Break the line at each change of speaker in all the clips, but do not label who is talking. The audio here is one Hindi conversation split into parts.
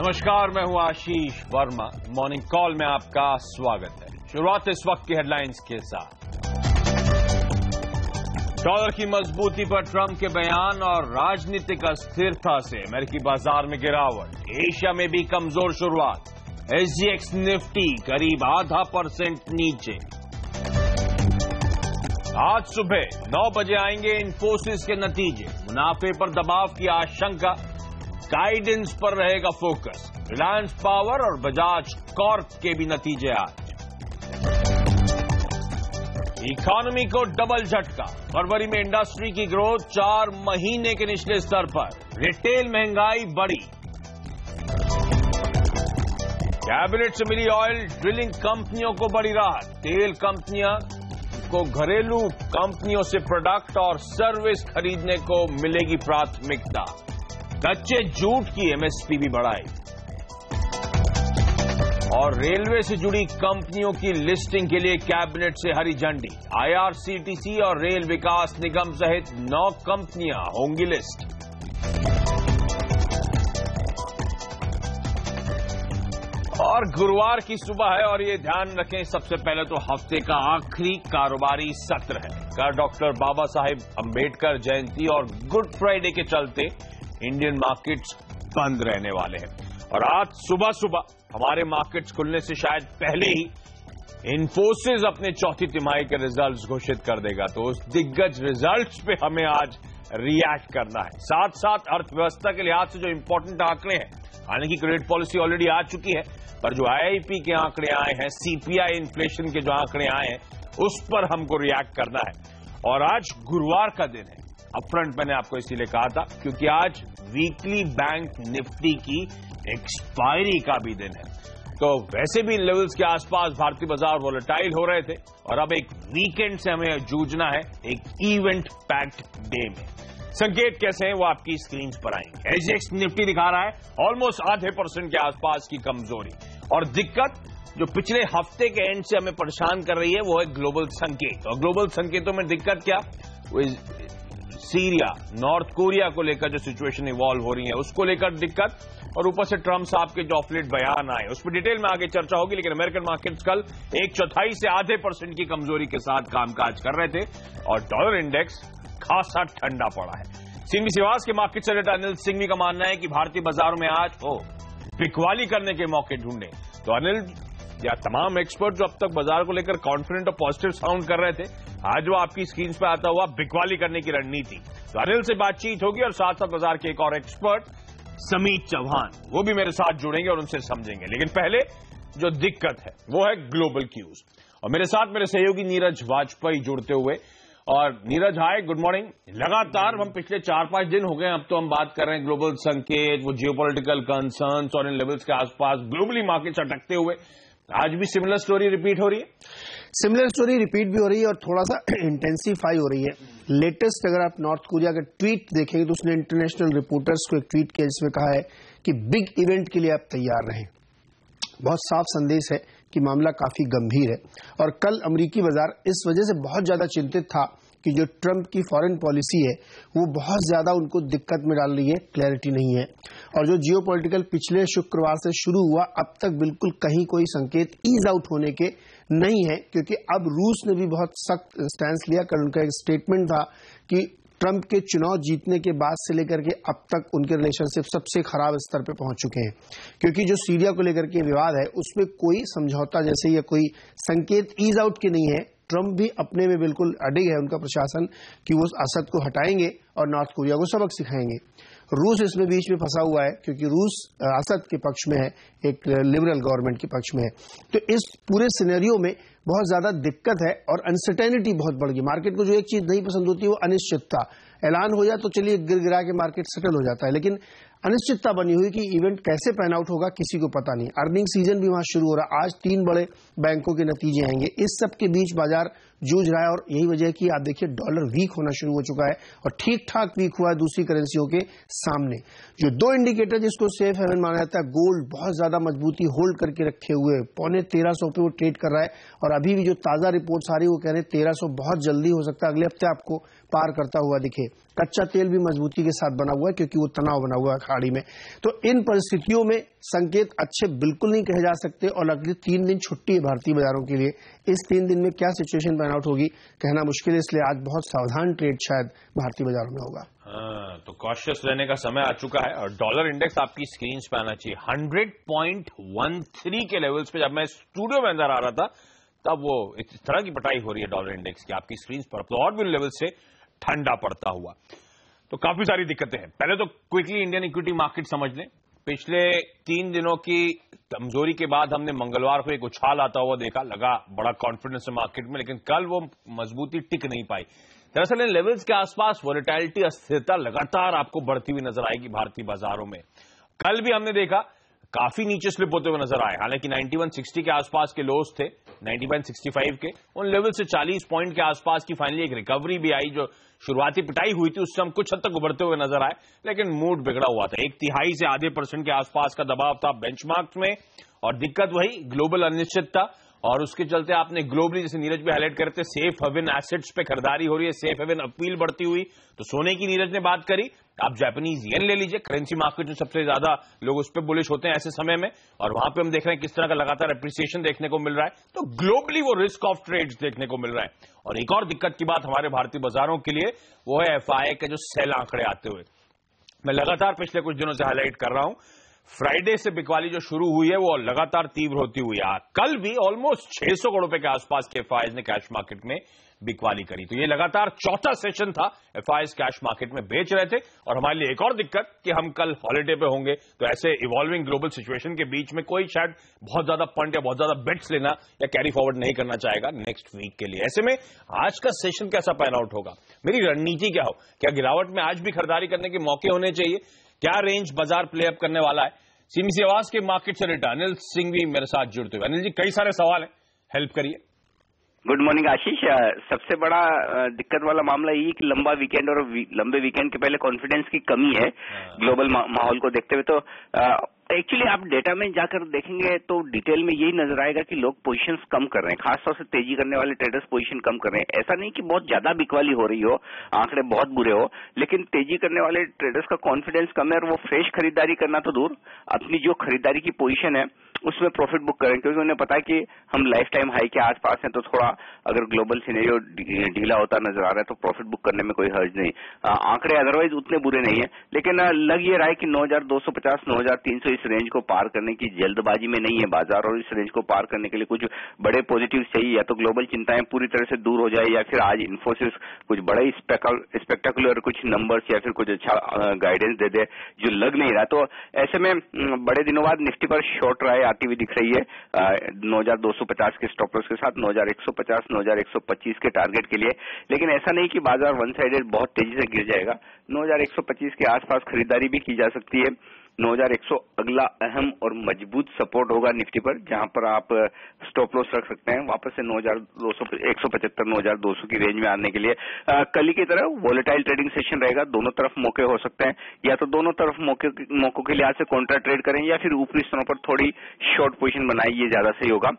नमस्कार, मैं हूं आशीष वर्मा। मॉर्निंग कॉल में आपका स्वागत है। शुरुआत इस वक्त की हेडलाइंस के साथ। डॉलर की मजबूती पर ट्रंप के बयान और राजनीतिक अस्थिरता से अमेरिकी बाजार में गिरावट। एशिया में भी कमजोर शुरुआत। SGX निफ्टी करीब 0.5% नीचे। आज सुबह 9 बजे आएंगे इन्फोसिस के नतीजे। मुनाफे पर दबाव की आशंका, गाइडेंस पर रहेगा फोकस। रिलायंस पावर और बजाज कॉर्प के भी नतीजे आज। इकोनॉमी को डबल झटका। फरवरी में इंडस्ट्री की ग्रोथ 4 महीने के निचले स्तर पर। रिटेल महंगाई बढ़ी। कैबिनेट से मिली ऑयल ड्रिलिंग कंपनियों को बड़ी राहत। तेल कंपनियां को घरेलू कंपनियों से प्रोडक्ट और सर्विस खरीदने को मिलेगी प्राथमिकता। कच्चे जूट की MSP भी बढ़ाई। और रेलवे से जुड़ी कंपनियों की लिस्टिंग के लिए कैबिनेट से हरी झंडी। IRCTC और रेल विकास निगम सहित 9 कंपनियां होंगी लिस्ट। और गुरुवार की सुबह है और ये ध्यान रखें, सबसे पहले तो हफ्ते का आखिरी कारोबारी सत्र है। कल डॉक्टर बाबा साहेब अंबेडकर जयंती और गुड फ्राइडे के चलते इंडियन मार्केट्स बंद रहने वाले हैं। और आज सुबह सुबह हमारे मार्केट्स खुलने से शायद पहले ही इन्फोसिस अपने चौथी तिमाही के रिजल्ट्स घोषित कर देगा। तो उस दिग्गज रिजल्ट्स पे हमें आज रिएक्ट करना है। साथ साथ अर्थव्यवस्था के लिहाज से जो इंपॉर्टेंट आंकड़े हैं, हालांकि क्रेडिट पॉलिसी ऑलरेडी आ चुकी है, पर जो IIP के आंकड़े आए हैं, CPI इन्फ्लेशन के जो आंकड़े आए हैं, उस पर हमको रिएक्ट करना है। और आज गुरुवार का दिन है। अपफ्रंट मैंने आपको इसीलिए कहा था क्योंकि आज वीकली बैंक निफ्टी की एक्सपायरी का भी दिन है। तो वैसे भी इन लेवल्स के आसपास भारतीय बाजार वोलेटाइल हो रहे थे और अब एक वीकेंड से हमें जूझना है एक इवेंट पैक्ड डे में। संकेत कैसे हैं वो आपकी स्क्रीन पर आएंगे। SGX निफ्टी दिखा रहा है ऑलमोस्ट 0.5% के आसपास की कमजोरी। और दिक्कत जो पिछले हफ्ते के एंड से हमें परेशान कर रही है वो है ग्लोबल संकेत। और ग्लोबल संकेतों में दिक्कत क्या? वो सीरिया, नॉर्थ कोरिया को लेकर जो सिचुएशन इवॉल्व हो रही है उसको लेकर दिक्कत, और ऊपर से ट्रंप साहब के जो ऑफ लेट बयान आए उस पर डिटेल में आगे चर्चा होगी। लेकिन अमेरिकन मार्केट्स कल 1/4 से 0.5% की कमजोरी के साथ कामकाज कर रहे थे और डॉलर इंडेक्स खासा ठंडा पड़ा है। CNBC आवाज के मार्केट सेक्रेटरी अनिल सिंघवी का मानना है कि भारतीय बाजारों में आज बिकवाली करने के मौके ढूंढे। तो अनिल या तमाम एक्सपर्ट जो अब तक बाजार को लेकर कॉन्फिडेंट और पॉजिटिव साउंड कर रहे थे, आज वो आपकी स्क्रीन पर आता हुआ बिकवाली करने की रणनीति। तो अनिल से बातचीत होगी और साथ साथ बाजार के एक और एक्सपर्ट समीत चौहान, वो भी मेरे साथ जुड़ेंगे और उनसे समझेंगे। लेकिन पहले जो दिक्कत है वो है ग्लोबल क्यूज। और मेरे साथ मेरे सहयोगी नीरज वाजपेयी जुड़ते हुए। और नीरज, हाय, गुड मॉर्निंग। लगातार हम पिछले 4-5 दिन हो गए, अब तो हम बात कर रहे हैं ग्लोबल संकेत, वो जियोपॉलिटिकल कंसर्न्स और इन लेवल्स के आसपास ग्लोबली मार्केट्स अटकते हुए। आज भी सिमिलर स्टोरी रिपीट हो रही है।
सिमिलर स्टोरी रिपीट भी हो रही है और थोड़ा सा इंटेंसिफाई हो रही है। लेटेस्ट अगर आप नॉर्थ कोरिया का ट्वीट देखेंगे तो उसने इंटरनेशनल रिपोर्टर्स को एक ट्वीट किया जिसमें कहा है कि बिग इवेंट के लिए आप तैयार रहें। बहुत साफ संदेश है कि मामला काफी गंभीर है। और कल अमेरिकी बाजार इस वजह से बहुत ज्यादा चिंतित था कि जो ट्रंप की फॉरेन पॉलिसी है वो बहुत ज्यादा उनको दिक्कत में डाल रही है, क्लैरिटी नहीं है। और जो जियोपॉलिटिकल पिछले शुक्रवार से शुरू हुआ, अब तक बिल्कुल कहीं कोई संकेत ईज आउट होने के नहीं है, क्योंकि अब रूस ने भी बहुत सख्त स्टैंस लिया। कल उनका एक स्टेटमेंट था कि ट्रंप के चुनाव जीतने के बाद से लेकर के अब तक उनके रिलेशनशिप सबसे खराब स्तर पे पहुंच चुके हैं, क्योंकि जो सीरिया को लेकर के विवाद है उसमें कोई समझौता जैसे या कोई संकेत ईज आउट के नहीं है। ट्रंप भी अपने में बिल्कुल अडिग है, उनका प्रशासन, कि वो असद को हटाएंगे और नॉर्थ कोरिया को सबक सिखाएंगे। रूस इसमें बीच में फंसा हुआ है क्योंकि रूस असद के पक्ष में है, एक लिबरल गवर्नमेंट के पक्ष में है। तो इस पूरे सिनेरियो में बहुत ज्यादा दिक्कत है और अनसर्टेनिटी बहुत बढ़ गई। मार्केट को जो एक चीज नहीं पसंद होती है वो अनिश्चितता। ऐलान हो जाए तो चलिए गिर के मार्केट सेटल हो जाता है, लेकिन अनिश्चितता बनी हुई कि इवेंट कैसे पैन आउट होगा किसी को पता नहीं। अर्निंग सीजन भी वहां शुरू हो रहा है। आज 3 बड़े बैंकों के नतीजे आएंगे। इस सब के बीच बाजार जूझ रहा है और यही वजह है कि आप देखिए डॉलर वीक होना शुरू हो चुका है और ठीक ठाक वीक हुआ है दूसरी करेंसियों के सामने। जो 2 इंडिकेटर जिसको सेफ हेवन माना जाता है, गोल्ड बहुत ज्यादा मजबूती होल्ड करके रखे हुए 1350 पे वो ट्रेड कर रहा है और अभी भी जो ताजा रिपोर्ट्स आ रही है वो कह रहे हैं 1300 बहुत जल्दी हो सकता है अगले हफ्ते आपको पार करता हुआ दिखे। कच्चा तेल भी मजबूती के साथ बना हुआ है क्योंकि वो तनाव बना हुआ है खाड़ी में। तो इन परिस्थितियों में संकेत अच्छे बिल्कुल नहीं कहे जा सकते और अगले 3 दिन छुट्टी है भारतीय बाजारों के लिए। इस 3 दिन में क्या सिचुएशन पैन आउट होगी कहना मुश्किल है, इसलिए आज बहुत सावधान ट्रेड शायद भारतीय बाजारों में होगा।
तो कॉशियस रहने का समय आ चुका है और डॉलर इंडेक्स आपकी स्क्रीन पे आना चाहिए 100.13 के लेवल्स पे। जब मैं स्टूडियो में अंदर आ रहा था तब वो इस तरह की पटाई हो रही है डॉलर इंडेक्स की आपकी स्क्रीन पर, तो और भी लेवल से ठंडा पड़ता हुआ। तो काफी सारी दिक्कतें हैं। पहले तो क्विकली इंडियन इक्विटी मार्केट समझ लें। पिछले 3 दिनों की कमजोरी के बाद हमने मंगलवार को एक उछाल आता हुआ देखा, लगा बड़ा कॉन्फिडेंस है मार्केट में, लेकिन कल वो मजबूती टिक नहीं पाई। दरअसल इन लेवल्स के आसपास वोलेटिलिटी, अस्थिरता लगातार आपको बढ़ती हुई नजर आएगी भारतीय बाजारों में। कल भी हमने देखा काफी नीचे स्लिप होते हुए नजर आए, हालांकि 9160 के आसपास के लोज थे, 9165 के, उन लेवल से 40 पॉइंट के आसपास की फाइनली एक रिकवरी भी आई। जो शुरुआती पिटाई हुई थी उससे हम कुछ हद तक उभरते हुए नजर आए, लेकिन मूड बिगड़ा हुआ था। 1/3 से आधे % के आसपास का दबाव था बेंचमार्क्स में, और दिक्कत वही ग्लोबल अनिश्चितता, और उसके चलते आपने ग्लोबली, जैसे नीरज भी हाईलाइट करते, सेफ हेवन एसेट्स पे खरीदारी हो रही है, सेफ हेवन अपील बढ़ती हुई। तो सोने की नीरज ने बात करी, आप जापानीज येन ले लीजिए, करेंसी मार्केट में सबसे ज्यादा लोग उस पर बुलिश होते हैं ऐसे समय में, और वहां पे हम देख रहे हैं किस तरह का लगातार एप्रिसिएशन देखने को मिल रहा है। तो ग्लोबली वो रिस्क ऑफ ट्रेड्स देखने को मिल रहा है। और एक और दिक्कत की बात हमारे भारतीय बाजारों के लिए, वो है एफआईआई के जो सेल आंकड़े आते हुए। मैं लगातार पिछले कुछ दिनों से हाईलाइट कर रहा हूं, फ्राइडे से बिकवाली जो शुरू हुई है वो लगातार तीव्र होती हुई है। कल भी ऑलमोस्ट 600 करोड़ रुपए के आसपास के एफआईआईज ने कैश मार्केट में बिकवाली करी। तो ये लगातार चौथा सेशन था, एफआईआईज कैश मार्केट में बेच रहे थे। और हमारे लिए एक और दिक्कत कि हम कल हॉलिडे पे होंगे, तो ऐसे इवॉल्विंग ग्लोबल सिचुएशन के बीच में कोई शायद बहुत ज्यादा फंड या बहुत ज्यादा बेट्स लेना या कैरी फॉरवर्ड नहीं करना चाहेगा नेक्स्ट वीक के लिए। ऐसे में आज का सेशन कैसा पैन आउट होगा, मेरी रणनीति क्या हो, क्या गिरावट में आज भी खरीदारी करने के मौके होने चाहिए, क्या रेंज बाजार प्ले अप करने वाला है। सीएमसी आवाज के मार्केट से रिटा अनिल सिंह भी मेरे साथ जुड़ते हुए। अनिल जी, कई सारे सवाल हैं, हेल्प करिए।
गुड मॉर्निंग आशीष। सबसे बड़ा दिक्कत वाला मामला ये कि लंबा वीकेंड और लंबे वीकेंड के पहले कॉन्फिडेंस की कमी है ग्लोबल माहौल को देखते हुए। तो एक्चुअली आप डेटा में जाकर देखेंगे तो डिटेल में यही नजर आएगा कि लोग पोजीशंस कम कर रहे हैं, खासतौर से तेजी करने वाले ट्रेडर्स पोजीशन कम कर रहे हैं। ऐसा नहीं कि बहुत ज्यादा बिकवाली हो रही हो, आंकड़े बहुत बुरे हो, लेकिन तेजी करने वाले ट्रेडर्स का कॉन्फिडेंस कम है और वो फ्रेश खरीदारी करना तो दूर, अपनी जो खरीदारी की पोजीशन है उसमें प्रॉफिट बुक करें, क्योंकि उन्हें पता है कि हम लाइफ टाइम हाई के आसपास हैं। तो थोड़ा अगर ग्लोबल सिनेरियो ढीला होता नजर आ रहा है तो प्रॉफिट बुक करने में कोई हर्ज नहीं। आंकड़े अदरवाइज उतने बुरे नहीं है, लेकिन लग ये रहा है कि 9250 9300 इस रेंज को पार करने की जल्दबाजी में नहीं है बाजार, और इस रेंज को पार करने के लिए कुछ बड़े पॉजिटिव चाहिए। या तो ग्लोबल चिंताएं पूरी तरह से दूर हो जाए, या फिर आज इन्फोसिस कुछ बड़े स्पेक्टाकुलर कुछ नंबर्स या फिर कुछ अच्छा गाइडेंस दे दे, जो लग नहीं रहा। तो ऐसे में बड़े दिनों बाद निफ्टी पर शॉर्ट राय आती हुई दिख रही है 9250 के स्टॉप लॉस के साथ 9150 9125 के टारगेट के लिए। लेकिन ऐसा नहीं कि बाजार वन साइडेड बहुत तेजी से गिर जाएगा, 9125 के आसपास खरीदारी भी की जा सकती है। 9100 अगला अहम और मजबूत सपोर्ट होगा निफ्टी पर, जहां पर आप स्टॉप लॉस रख सकते हैं वापस से 175 9200 की रेंज में आने के लिए। कल की तरह वोलेटाइल ट्रेडिंग सेशन रहेगा, दोनों तरफ मौके हो सकते हैं, या तो दोनों तरफ मौकों के लिहाज से कॉन्ट्रा ट्रेड करें, या फिर ऊपरी स्थानों पर थोड़ी शॉर्ट पोजीशन बनाई, ये ज्यादा सही होगा।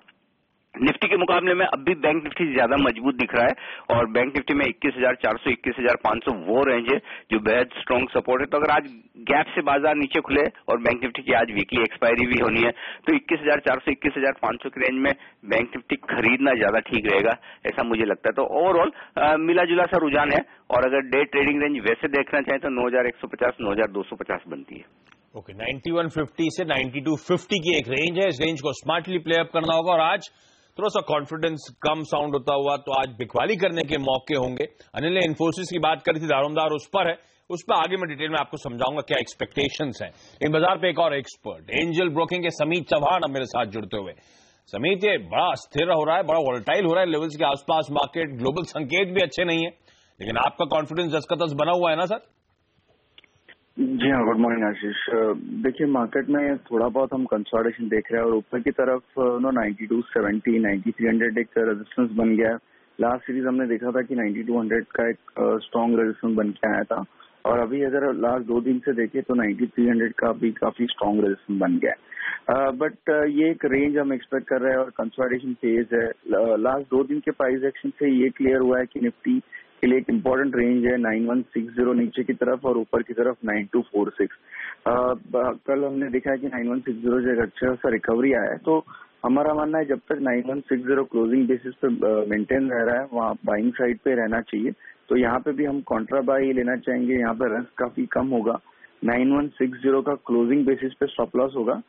निफ्टी के मुकाबले में अब भी बैंक निफ्टी ज्यादा मजबूत दिख रहा है, और बैंक निफ्टी में 21,400 21,500 वो रेंज है जो बेहद स्ट्रॉन्ग सपोर्ट है। तो अगर आज गैप से बाजार नीचे खुले, और बैंक निफ्टी की आज वीकली एक्सपायरी भी होनी है, तो 21,400 21,500 की रेंज में बैंक निफ्टी खरीदना ज्यादा ठीक रहेगा, ऐसा मुझे लगता है। तो ओवरऑल मिला जुला सा रुझान है, और अगर डे ट्रेडिंग रेंज वैसे देखना चाहें तो 9150 9250 बनती है।
ओके, 9150 से 9250 की एक रेंज है, इस रेंज को स्मार्टली प्ले अप करना होगा। और आज थोड़ा सा कॉन्फिडेंस कम साउंड होता हुआ, तो आज बिकवाली करने के मौके होंगे। अनिल ने इन्फोसिस की बात करी थी, दारोमदार उस पर है, उस पर आगे मैं डिटेल में आपको समझाऊंगा क्या एक्सपेक्टेशंस हैं। इन बाजार पे एक और एक्सपर्ट एंजल ब्रोकिंग के समीत चौहान अब मेरे साथ जुड़ते हुए। समीत, ये बड़ा अस्थिर हो रहा है, बड़ा वोलेटाइल हो रहा है लेवल्स के आसपास मार्केट, ग्लोबल संकेत भी अच्छे नहीं है, लेकिन आपका कॉन्फिडेंस दस का दस बना हुआ है ना सर?
जी हाँ, गुड मॉर्निंग आशीष। देखिए, मार्केट में थोड़ा बहुत हम कंसोलिडेशन देख रहे हैं, और ऊपर की तरफ 9270 9300 एक रेजिस्टेंस बन गया है। लास्ट सीरीज हमने देखा था कि 9200 का एक स्ट्रॉन्ग रेजिस्टेंस बन के आया था, और अभी अगर लास्ट 2 दिन से देखें तो 9300 का भी काफी स्ट्रॉन्ग रेजिस्टेंस बन गया है। बट ये एक रेंज हम एक्सपेक्ट कर रहे हैं, और कंसोलिडेशन फेज है। लास्ट 2 दिन के प्राइस एक्शन से ये क्लियर हुआ है कि निफ्टी उसके लिए एक इम्पोर्टेंट रेंज है 9160 नीचे की तरफ और ऊपर की तरफ 9246। कल हमने देखा है कि 9160 से एक अच्छा सा रिकवरी आया है, तो हमारा मानना है जब तक 9160 क्लोजिंग बेसिस पे मेंटेन रह रहा है वहाँ बाइंग साइड पे रहना चाहिए। तो यहाँ पे भी हम कॉन्ट्रा बाई लेना चाहेंगे, यहाँ पे रिस्क काफी कम होगा। 9160 का क्लोजिंग बेसिस पे स्टॉप लॉस होगा।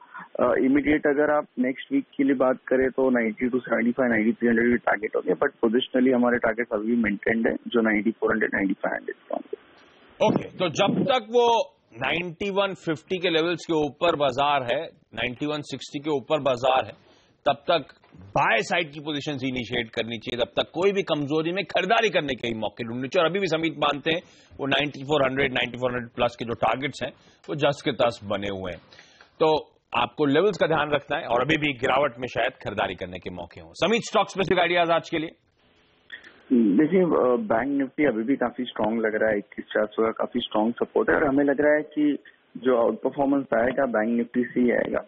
इमीडिएट अगर आप नेक्स्ट वीक के लिए बात करें तो 9275, 9300 के टारगेट होंगे, बट पोजिशनली हमारे टारगेट अभी मेंटेन्ड है जो 9400, 9500 का होंगे।
ओके, तो जब तक वो 9150 के लेवल्स के ऊपर बाजार है, 9160 के ऊपर बाजार है, तब तक बाय साइड की पोजीशन इनिशिएट करनी चाहिए, तब तक कोई भी कमजोरी में खरीदारी करने के मौके ढूंढने चाहिए। और अभी भी समीत मानते हैं वो 9400, 9400 प्लस के जो टारगेट्स हैं वो जस के तस बने हुए हैं, तो आपको लेवल्स का ध्यान रखना है और अभी भी गिरावट में शायद खरीदारी करने के मौके हों। समीत, स्टॉक स्पेसिफिक आइडियाज आज के लिए?
देखिए, बैंक निफ्टी अभी भी काफी स्ट्रांग लग रहा है, 21,400 का काफी स्ट्रांग सपोर्ट है और हमें लग रहा है कि जो आउट परफॉर्मेंस आएगा बैंक निफ्टी से ही आएगा।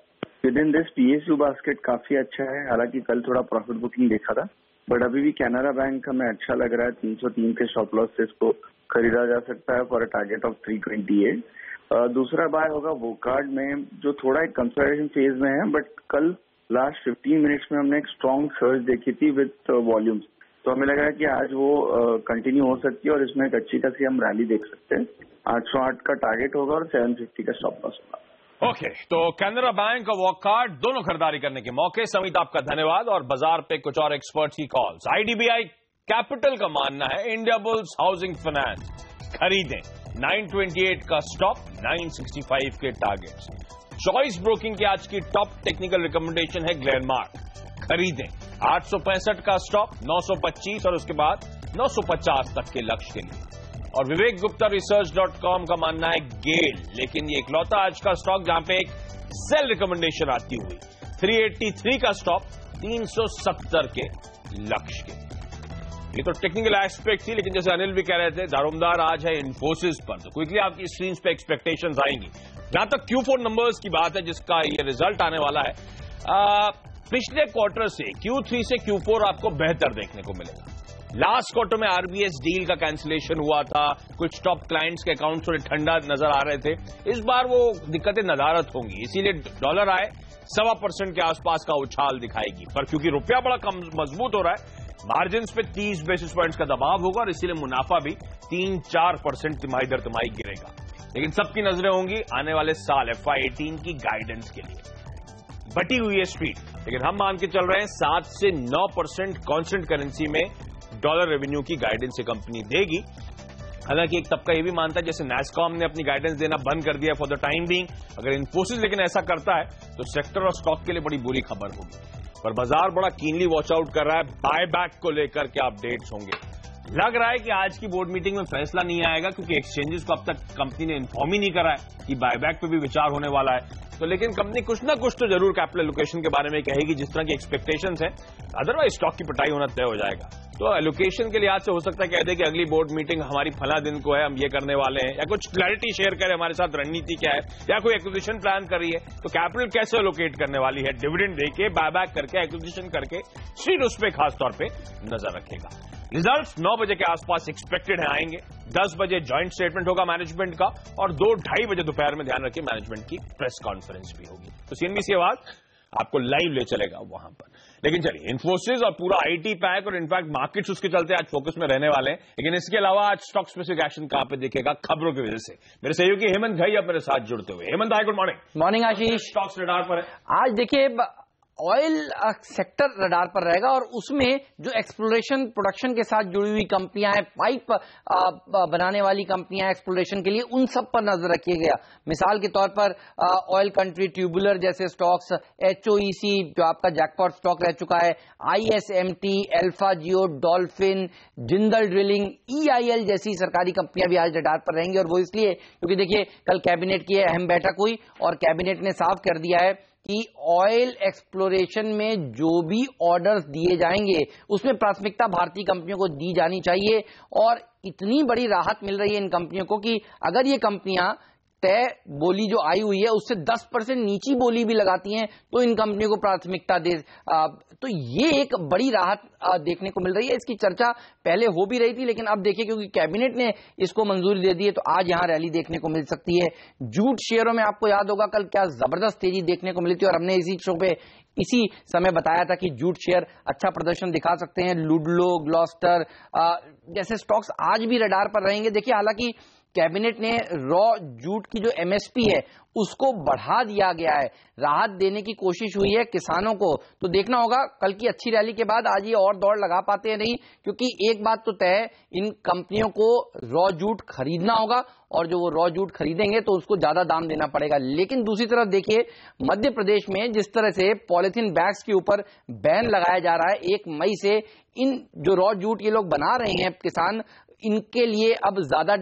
With in this PSU basket काफी अच्छा है, हालांकि कल थोड़ा प्रॉफिट बुकिंग देखा था, बट अभी भी कैनरा बैंक हमें अच्छा लग रहा है। 303 के स्टॉप लॉस से इसको खरीदा जा सकता है फॉर अ टारगेट ऑफ 328। दूसरा बाय होगा वोकार्ड में, जो थोड़ा एक कंसोलिडेशन फेज में है, बट कल लास्ट 15 मिनट्स में हमने एक स्ट्रॉन्ग सर्ज देखी थी विथ वॉल्यूम्स, तो हमें लग रहा है कि आज वो कंटिन्यू हो सकती है और इसमें एक अच्छी खासी हम रैली देख सकते हैं। 808 का टारगेट होगा और 750 का स्टॉप लॉस होगा।
ओके, तो कैनरा बैंक और वॉकहार्ट दोनों खरीदारी करने के मौके। समीत, आपका धन्यवाद। और बाजार पे कुछ और एक्सपर्ट्स की कॉल्स। आईडीबीआई कैपिटल का मानना है इंडिया बुल्स हाउसिंग फाइनेंस खरीदें, 928 का स्टॉप, 965 के टारगेट्स। चॉइस ब्रोकिंग की आज की टॉप टेक्निकल रिकमेंडेशन है ग्लेनमार्क, खरीदें, 865 का स्टॉप, 925 और उसके बाद 950 तक के लक्ष्य के लिए। और विवेक गुप्ता research.com का मानना है गेल, लेकिन ये इकलौता आज का स्टॉक जहां पे एक सेल रिकमेंडेशन आती हुई, 383 का स्टॉप, 370 के लक्ष्य के। ये तो टेक्निकल एस्पेक्ट थी, लेकिन जैसे अनिल भी कह रहे थे, दारोमदार आज है इन्फोसिस पर, तो क्विकली आपकी स्क्रीन पे एक्सपेक्टेशंस आएंगी। जहां तक Q4 नंबर्स की बात है जिसका ये रिजल्ट आने वाला है, पिछले क्वार्टर से Q3 से Q4 आपको बेहतर देखने को मिलेगा। लास्ट क्वार्टर में आरबीएस डील का कैंसिलेशन हुआ था, कुछ टॉप क्लाइंट्स के अकाउंट थोड़े ठंडा नजर आ रहे थे, इस बार वो दिक्कतें नदारद होंगी, इसीलिए डॉलर आए 1.25% के आसपास का उछाल दिखाएगी। पर क्योंकि रुपया बड़ा कम मजबूत हो रहा है, मार्जिन्स पे 30 बेसिस पॉइंट्स का दबाव होगा और इसीलिए मुनाफा भी 3-4% तिमाही दर तिमाही गिरेगा। लेकिन सबकी नजरें होंगी आने वाले साल FY18 की गाइडेंस के लिए। बटी हुई है स्ट्रीट, लेकिन हम मान के चल रहे हैं 7 से 9% कांस्टेंट करेंसी में डॉलर रेवेन्यू की गाइडेंस ये कंपनी देगी। हालांकि एक तबका ये भी मानता है, जैसे नैस्कॉम ने अपनी गाइडेंस देना बंद कर दिया फॉर द टाइम बीइंग, अगर इन्फोसिस लेकिन ऐसा करता है तो सेक्टर और स्टॉक के लिए बड़ी बुरी खबर होगी। पर बाजार बड़ा कीनली वॉच आउट कर रहा है, बाय बैक को लेकर के अपडेट्स होंगे। लग रहा है कि आज की बोर्ड मीटिंग में फैसला नहीं आएगा, क्योंकि एक्सचेंजेस को अब तक कंपनी ने इन्फॉर्म ही नहीं करा है कि बायबैक पे भी विचार होने वाला है। तो लेकिन कंपनी कुछ ना कुछ तो जरूर कैपिटल एलोकेशन के बारे में कहेगी, जिस तरह की एक्सपेक्टेशंस है, अदरवाइज स्टॉक की पिटाई होना तय हो जाएगा। तो एलोकेशन के लिहाज से हो सकता है कह दे कि अगली बोर्ड मीटिंग हमारी फला दिन को है, हम ये करने वाले हैं, या कुछ क्लैरिटी शेयर करे हमारे साथ रणनीति क्या है, या कोई एक्विजिशन प्लान कर रही है, तो कैपिटल कैसे एलोकेट करने वाली है, डिविडेंड देके, बायबैक करके, एक्विजिशन करके, स्ट्रीट उस पर खासतौर पर नजर रखेगा। रिजल्ट्स 9 बजे के आसपास एक्सपेक्टेड है आएंगे। 10 बजे जॉइंट स्टेटमेंट होगा मैनेजमेंट का और 2-2:30 बजे दोपहर में ध्यान रखिए मैनेजमेंट की प्रेस कॉन्फ्रेंस भी होगी। तो सीएनबीसी आवाज आपको लाइव ले चलेगा वहां पर। लेकिन चलिए, इन्फोसिस और पूरा आईटी पैक और इनफैक्ट मार्केट्स उसके चलते आज फोकस में रहने वाले हैं। लेकिन इसके अलावा आज स्टॉक स्पेसिफिक एक्शन कहां पे दिखेगा, खबरों की वजह से। मेरे सहयोगी हेमंत भाई अब मेरे साथ जुड़ते हुए। हेमंत भाई, गुड मॉर्निंग।
मॉर्निंग आशीष।
स्टॉक्स रडार पर है
आज, देखिए ऑयल सेक्टर रडार पर रहेगा और उसमें जो एक्सप्लोरेशन प्रोडक्शन के साथ जुड़ी हुई कंपनियां हैं, पाइप बनाने वाली कंपनियां एक्सप्लोरेशन के लिए, उन सब पर नजर रखिएगा। मिसाल के तौर पर ऑयल कंट्री ट्यूबुलर जैसे स्टॉक्स, HOEC जो आपका जैकपॉट स्टॉक रह चुका है, ISMT, अल्फा जियो, डॉल्फिन, जिंदल ड्रिलिंग, EIL जैसी सरकारी कंपनियां भी आज रडार पर रहेंगी। और वो इसलिए क्योंकि देखिए कल कैबिनेट की अहम बैठक हुई और कैबिनेट ने साफ कर दिया है कि ऑयल एक्सप्लोरेशन में जो भी ऑर्डर्स दिए जाएंगे उसमें प्राथमिकता भारतीय कंपनियों को दी जानी चाहिए। और इतनी बड़ी राहत मिल रही है इन कंपनियों को कि अगर ये कंपनियां तय बोली जो आई हुई है उससे 10% नीची बोली भी लगाती हैं तो इन कंपनियों को प्राथमिकता दे, तो ये एक बड़ी राहत देखने को मिल रही है। इसकी चर्चा पहले हो भी रही थी, लेकिन अब देखिए क्योंकि कैबिनेट ने इसको मंजूरी दे दी है तो आज यहां रैली देखने को मिल सकती है। जूट शेयरों में आपको याद होगा कल क्या जबरदस्त तेजी देखने को मिली थी और हमने इसी शो पे इसी समय बताया था कि जूट शेयर अच्छा प्रदर्शन दिखा सकते हैं। लुडलो, ग्लॉस्टर जैसे स्टॉक्स आज भी रडार पर रहेंगे। देखिए हालांकि कैबिनेट ने रॉ जूट की जो एमएसपी है उसको बढ़ा दिया गया है, राहत देने की कोशिश हुई है किसानों को, तो देखना होगा कल की अच्छी रैली के बाद आज ये और दौड़ लगा पाते हैं नहीं, क्योंकि एक बात तो तय है इन कंपनियों को रॉ जूट खरीदना होगा और जो वो रॉ जूट खरीदेंगे तो उसको ज्यादा दाम देना पड़ेगा। लेकिन दूसरी तरफ देखिए मध्य प्रदेश में जिस तरह से पॉलिथीन बैग्स के ऊपर बैन लगाया जा रहा है 1 मई से, इन जो रॉ जूट ये लोग बना रहे हैं किसान, इनके लिए अब ज्यादा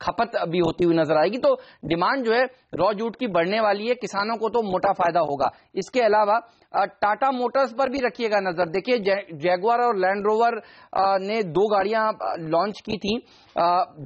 खपत भी होती हुई नजर आएगी, तो डिमांड जो है रॉ जूट की बढ़ने वाली है, किसानों को तो मोटा फायदा होगा। इसके अलावा टाटा मोटर्स पर भी रखिएगा नजर। देखिए जैगुआर और लैंड रोवर ने 2 गाड़ियां लॉन्च की थी,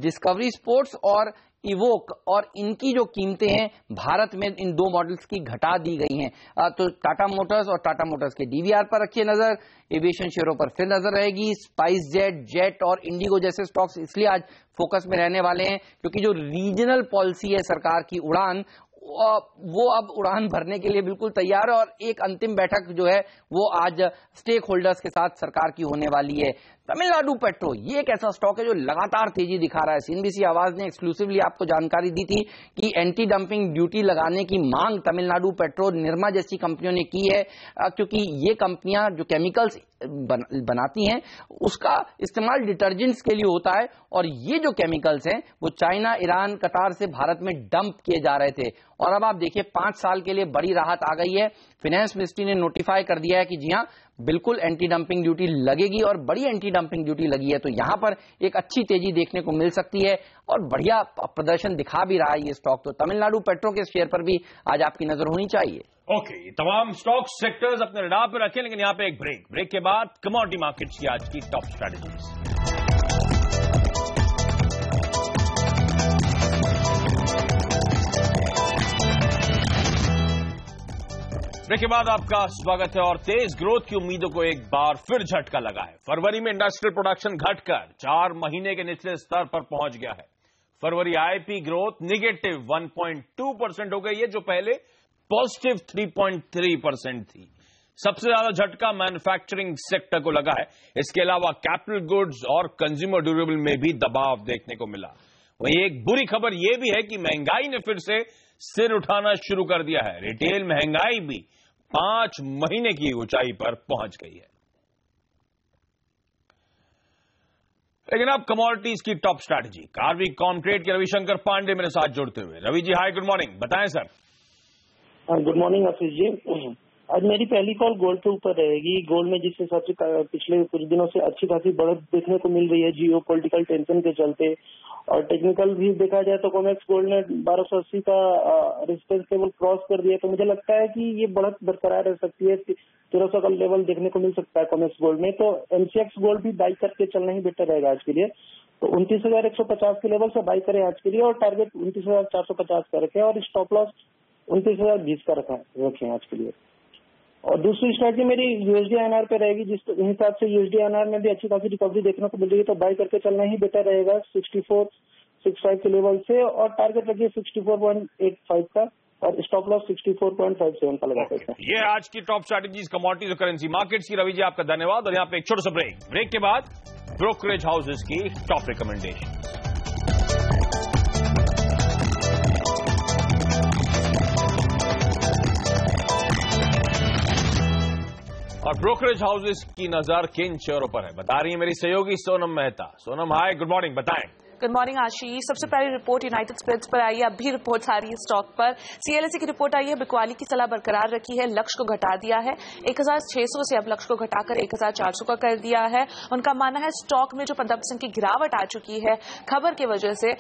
डिस्कवरी स्पोर्ट्स और इवोक, और इनकी जो कीमतें हैं भारत में इन 2 मॉडल्स की घटा दी गई हैं। तो टाटा मोटर्स और टाटा मोटर्स के डीवीआर पर रखिए नजर। एविएशन शेयरों पर फिर नजर रहेगी। स्पाइस जेट और इंडिगो जैसे स्टॉक्स इसलिए आज फोकस में रहने वाले हैं क्योंकि जो रीजनल पॉलिसी है सरकार की उड़ान, वो अब उड़ान भरने के लिए बिल्कुल तैयार है और एक अंतिम बैठक जो है वो आज स्टेक होल्डर्स के साथ सरकार की होने वाली है। तमिलनाडु पेट्रो ये एक ऐसा स्टॉक है जो लगातार तेजी दिखा रहा है। सीएनबीसी आवाज ने एक्सक्लूसिवली आपको जानकारी दी थी कि एंटी डंपिंग ड्यूटी लगाने की मांग तमिलनाडु पेट्रो, निरमा जैसी कंपनियों ने की है, क्योंकि ये कंपनियां जो केमिकल्स बनाती हैं उसका इस्तेमाल डिटर्जेंट्स के लिए होता है और ये जो केमिकल्स हैं वो चाइना, ईरान, कतार से भारत में डंप किए जा रहे थे और अब आप देखिए 5 साल के लिए बड़ी राहत आ गई है। फाइनेंस मिनिस्ट्री ने नोटिफाई कर दिया है कि जी हां बिल्कुल एंटी डंपिंग ड्यूटी लगेगी और बड़ी एंटी डंपिंग ड्यूटी लगी है, तो यहां पर एक अच्छी तेजी देखने को मिल सकती है और बढ़िया प्रदर्शन दिखा भी रहा है ये स्टॉक। तो तमिलनाडु पेट्रो के शेयर पर भी आज आपकी नजर होनी चाहिए।
ओके, ये तमाम स्टॉक सेक्टर्स अपने रडार पर रखें, लेकिन यहां पे एक ब्रेक के बाद कमोडिटी मार्केट्स की आज की टॉप स्ट्रेटजीज। ब्रेक के बाद आपका स्वागत है और तेज ग्रोथ की उम्मीदों को एक बार फिर झटका लगा है। फरवरी में इंडस्ट्रियल प्रोडक्शन घटकर 4 महीने के निचले स्तर पर पहुंच गया है। फरवरी आईपी ग्रोथ निगेटिव 1.2% हो गई है, जो पहले पॉजिटिव 3.3% थी। सबसे ज्यादा झटका मैन्युफैक्चरिंग सेक्टर को लगा है। इसके अलावा कैपिटल गुड्स और कंज्यूमर ड्यूरेबल में भी दबाव देखने को मिला। वहीं एक बुरी खबर यह भी है कि महंगाई ने फिर से सिर उठाना शुरू कर दिया है। रिटेल महंगाई भी 5 महीने की ऊंचाई पर पहुंच गई है। लेकिन अब कमोडिटीज की टॉप स्ट्रैटेजी, कार्वी कॉमट्रेड के रविशंकर पांडे मेरे साथ जुड़ते हुए। रवि जी हाय, गुड मॉर्निंग, बताएं sir.
Good morning Ashish ji. आज मेरी पहली कॉल गोल्ड के ऊपर रहेगी। गोल्ड में जिस हिसाब से पिछले कुछ दिनों से अच्छी खासी बढ़त देखने को मिल रही है जियो पॉलिटिकल टेंशन के चलते, और टेक्निकल भी देखा जाए तो कॉमेक्स गोल्ड ने 1280 का रेजिस्टेंस लेवल क्रॉस कर दिया, तो मुझे लगता है कि ये बढ़त बरकरार रह सकती है। 1300 का लेवल देखने को मिल सकता है कॉमेक्स गोल्ड में, तो एमसीएक्स गोल्ड भी बाई करके चलना ही बेटर रहेगा आज के लिए। तो 29,150 के लेवल से बाई करें आज के लिए और टारगेट 29,450 का रखें और स्टॉप लॉस 29,020 का रखें आज के लिए। और दूसरी स्ट्रैटेजी मेरी यूएसडी आईएनआर पे रहेगी, जिस हिसाब से यूएसडी आईएनआर में भी अच्छी खासी रिकवरी देखने को मिल रही है, तो बाई करके चलना ही बेटर रहेगा 64.65 के लेवल से और टारगेट रखिए 64.85 का और स्टॉप लॉस 64.57 का लगा सकते हैं।
ये आज की टॉप स्ट्रैटेजीज कमोडिटीज और करेंसी मार्केट्स की। रवि जी आपका धन्यवाद। और यहाँ पे एक छोटा सा ब्रेक के बाद ब्रोकरेज हाउसेज की टॉप रिकमेंडेशन। और ब्रोकरेज हाउसेज की नजर किन शेयरों पर है, बता रही है मेरी सहयोगी सोनम मेहता। सोनम हाय, गुड मॉर्निंग, बताएं।
गुड मॉर्निंग आशीष। सबसे पहली रिपोर्ट यूनाइटेड स्पिरिट्स पर आई है, अब भी रिपोर्ट आ रही है स्टॉक पर। सीएलएसए की रिपोर्ट आई है, बिकवाली की सलाह बरकरार रखी है, लक्ष्य को घटा दिया है 1600 से, अब लक्ष्य को घटाकर 1400 का कर दिया है। उनका मानना है स्टॉक में जो 15% की गिरावट आ चुकी है खबर की वजह से,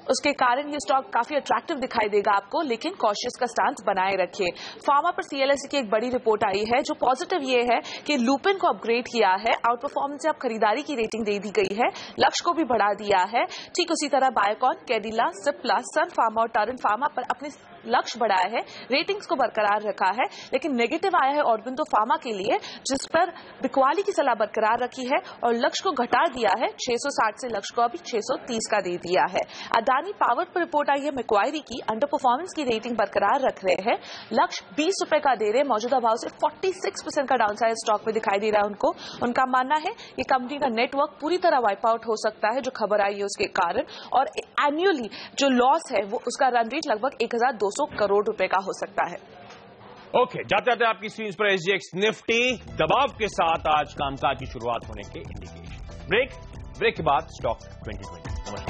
उसके कारण ये स्टॉक काफी अट्रैक्टिव दिखाई देगा आपको, लेकिन कॉशियस का स्टांस बनाए रखिए। फार्मा पर सीएलएसए की एक बड़ी रिपोर्ट आई है, जो पॉजिटिव ये है कि लुपिन को अपग्रेड किया है, आउट परफॉर्मेंस से अब खरीदारी की रेटिंग दे दी गई है, लक्ष्य को भी बढ़ा दिया है। ठीक उसी तरह बायोकॉन, कैडिला, सिप्ला, सन फार्मा और टर्न फार्मा पर अपने लक्ष्य बढ़ाया है, रेटिंग्स को बरकरार रखा है, लेकिन नेगेटिव आया है ऑरबिंदो फार्मा के लिए, जिस पर बिकवाली की सलाह बरकरार रखी है और लक्ष्य को घटा दिया है 660 से लक्ष्य को अभी 630 का दे दिया है। अदानी पावर पर रिपोर्ट आई है मैक्वायरी की, अंडर परफॉर्मेंस की रेटिंग बरकरार रख रहे हैं, लक्ष्य 20 रुपए का दे रहे, मौजूदा भाव से 46% का डाउनसाइड स्टॉक में दिखाई दे रहा है उनको। उनका मानना है कि कंपनी का नेटवर्क पूरी तरह वाइप आउट हो सकता है, जो खबर आई है उसके कारण, और एनुअली जो लॉस है वो उसका रन रेट लगभग 1200 करोड़ रुपए का हो सकता है।
ओके, जाते जाते आपकी स्क्रीन पर एसजीएक्स निफ्टी दबाव के साथ आज कामकाज की शुरुआत होने के इंडिकेशन। ब्रेक के बाद स्टॉक 2020। नमस्कार।